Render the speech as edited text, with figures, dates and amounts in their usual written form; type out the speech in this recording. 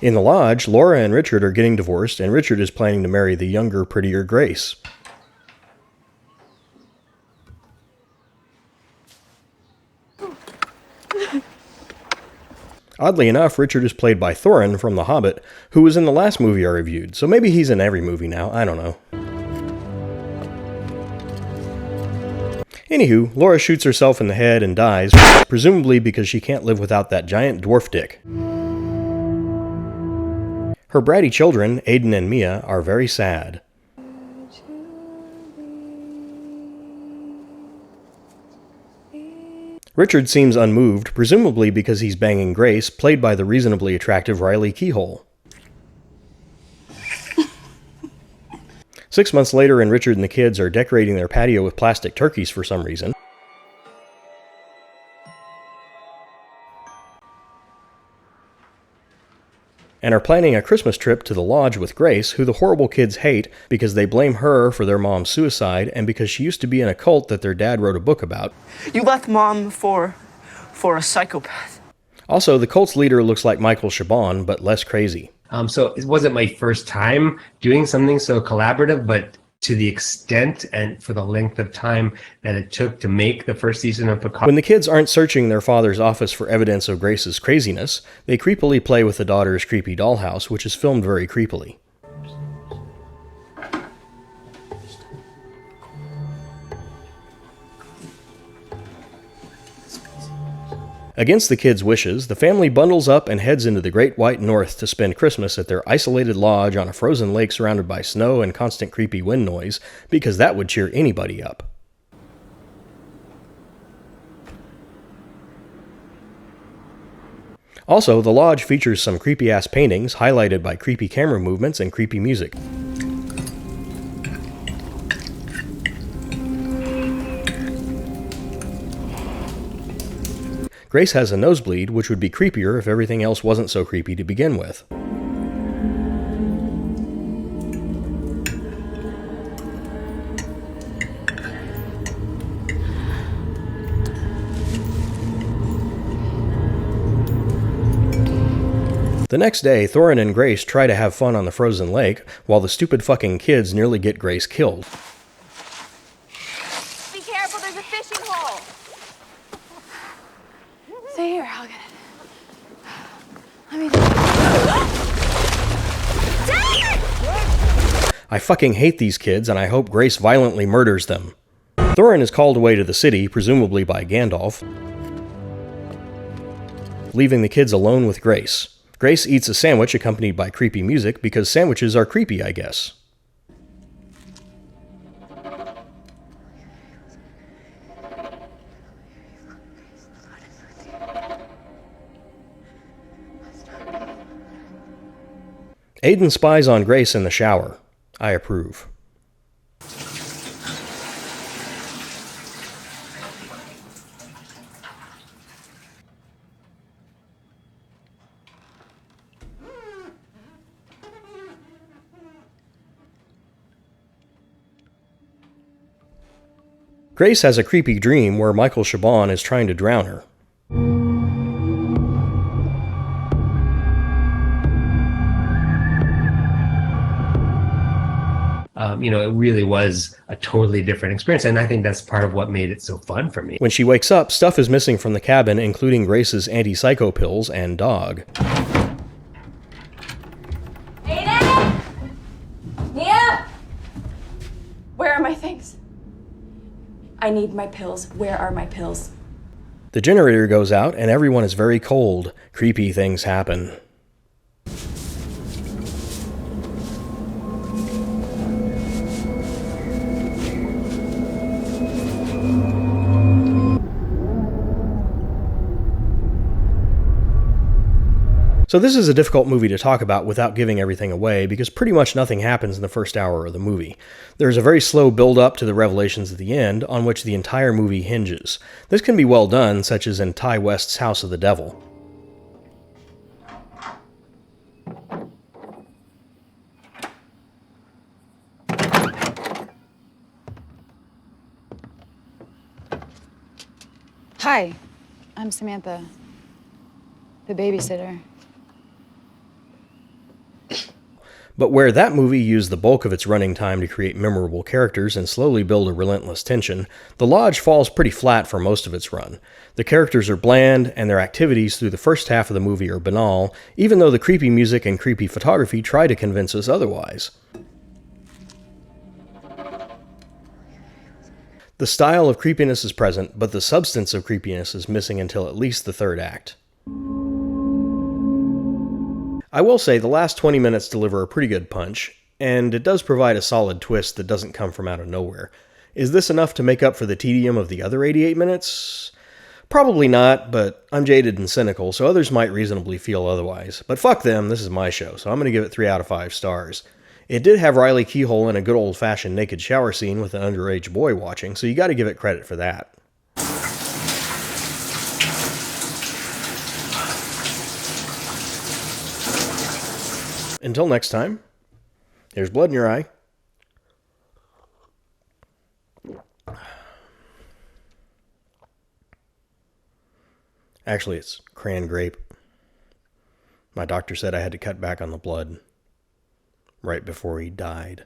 In the lodge, Laura and Richard are getting divorced, and Richard is planning to marry the younger, prettier Grace. Oddly enough, Richard is played by Thorin from The Hobbit, who was in the last movie I reviewed, so maybe he's in every movie now, I don't know. Anywho, Laura shoots herself in the head and dies, presumably because she can't live without that giant dwarf dick. Her bratty children, Aiden and Mia, are very sad. Richard seems unmoved, presumably because he's banging Grace, played by the reasonably attractive Riley Keough. 6 months later, and Richard and the kids are decorating their patio with plastic turkeys for some reason. And are planning a Christmas trip to the lodge with Grace, who the horrible kids hate because they blame her for their mom's suicide and because she used to be in a cult that their dad wrote a book about. You left Mom for a psychopath. Also, the cult's leader looks like Michael Chabon, but less crazy. So it wasn't my first time doing something so collaborative, but to the extent and for the length of time that it took to make the first season of Picard. When the kids aren't searching their father's office for evidence of Grace's craziness, they creepily play with the daughter's creepy dollhouse, which is filmed very creepily. Against the kids' wishes, the family bundles up and heads into the Great White North to spend Christmas at their isolated lodge on a frozen lake surrounded by snow and constant creepy wind noise, because that would cheer anybody up. Also, the lodge features some creepy-ass paintings, highlighted by creepy camera movements and creepy music. Grace has a nosebleed, which would be creepier if everything else wasn't so creepy to begin with. The next day, Thorin and Grace try to have fun on the frozen lake, while the stupid fucking kids nearly get Grace killed. Be careful, there's a fishing hole. Stay here, I'll get it. Let me do it. I fucking hate these kids, and I hope Grace violently murders them. Thorin is called away to the city, presumably by Gandalf, leaving the kids alone with Grace. Grace eats a sandwich accompanied by creepy music, because sandwiches are creepy, I guess. Aiden spies on Grace in the shower. I approve. Grace has a creepy dream where Michael Chabon is trying to drown her. It really was a totally different experience, and I think that's part of what made it so fun for me. When she wakes up, stuff is missing from the cabin, including Grace's anti-psycho pills and dog. Aiden! Mia! Where are my things? I need my pills. Where are my pills? The generator goes out, and everyone is very cold. Creepy things happen. So this is a difficult movie to talk about without giving everything away, because pretty much nothing happens in the first hour of the movie. There's a very slow build-up to the revelations at the end, on which the entire movie hinges. This can be well done, such as in Ty West's House of the Devil. Hi, I'm Samantha, the babysitter. But where that movie used the bulk of its running time to create memorable characters and slowly build a relentless tension, The Lodge falls pretty flat for most of its run. The characters are bland, and their activities through the first half of the movie are banal, even though the creepy music and creepy photography try to convince us otherwise. The style of creepiness is present, but the substance of creepiness is missing until at least the third act. I will say the last 20 minutes deliver a pretty good punch, and it does provide a solid twist that doesn't come from out of nowhere. Is this enough to make up for the tedium of the other 88 minutes? Probably not, but I'm jaded and cynical, so others might reasonably feel otherwise. But fuck them, this is my show, so I'm going to give it 3 out of 5 stars. It did have Riley Keough in a good old-fashioned naked shower scene with an underage boy watching, so you gotta give it credit for that. Until next time, there's blood in your eye. Actually, it's cran grape. My doctor said I had to cut back on the blood right before he died.